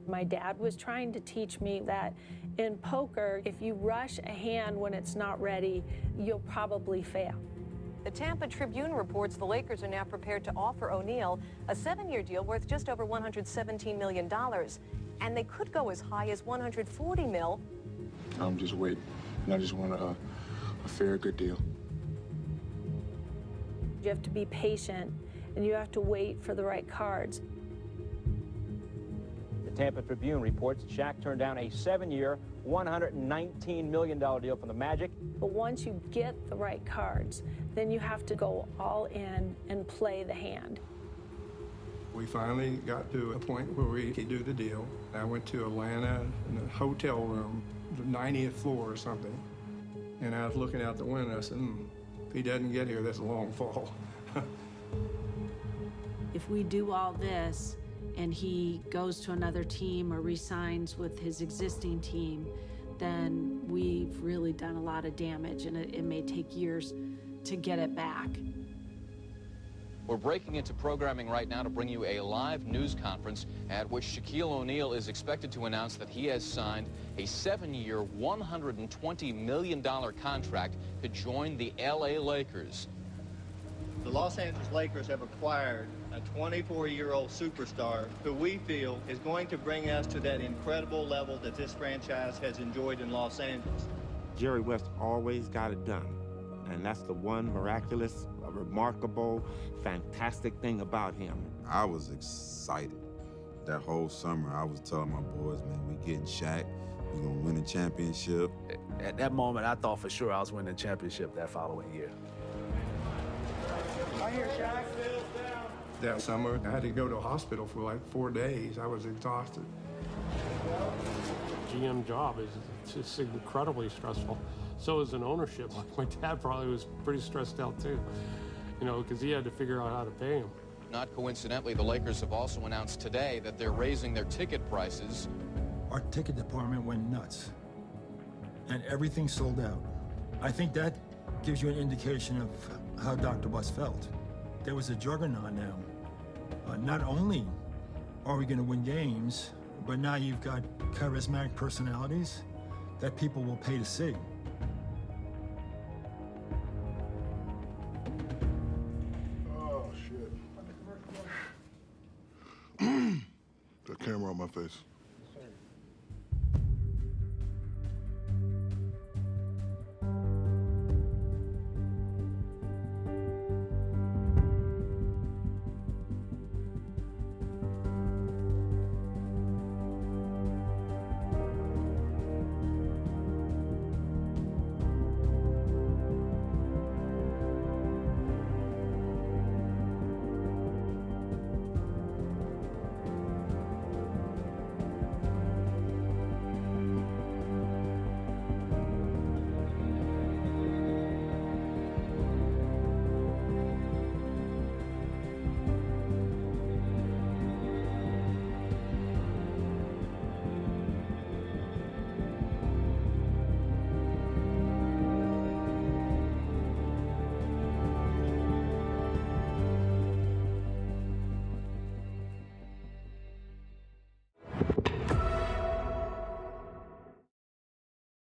My dad was trying to teach me that in poker, if you rush a hand when it's not ready, you'll probably fail. The Tampa Tribune reports the Lakers are now prepared to offer O'Neal a 7-year deal worth just over $117 million, and they could go as high as $140 million. I'm just waiting, and I just want a fair, good deal. You have to be patient, and you have to wait for the right cards. The Tampa Tribune reports Shaq turned down a 7-year, $119 million deal from the Magic. But once you get the right cards, then you have to go all in and play the hand. We finally got to a point where we could do the deal. I went to Atlanta in a hotel room, the 90th floor or something, and I was looking out the window. I said, if he doesn't get here, that's a long fall. If we do all this and he goes to another team or re-signs with his existing team, then we've really done a lot of damage, and it may take years to get it back. We're breaking into programming right now to bring you a live news conference at which Shaquille O'Neal is expected to announce that he has signed a 7-year, $120 million contract to join the LA Lakers. The Los Angeles Lakers have acquired a 24-year-old superstar who we feel is going to bring us to that incredible level that this franchise has enjoyed in Los Angeles. Jerry West always got it done, and that's the one miraculous, remarkable, fantastic thing about him. I was excited. That whole summer, I was telling my boys, man, we getting Shaq, we gonna win a championship. At that moment, I thought for sure I was winning the championship that following year. Right here, Shaq. That summer, I had to go to a hospital for like 4 days. I was exhausted. GM job is just incredibly stressful. So is an ownership. Like my dad probably was pretty stressed out too, you know, because he had to figure out how to pay him. Not coincidentally, the Lakers have also announced today that they're raising their ticket prices. Our ticket department went nuts, and everything sold out. I think that gives you an indication of how Dr. Buss felt. There was a juggernaut now. Not only are we going to win games, but now you've got charismatic personalities that people will pay to see. Oh, shit. Got camera on my face.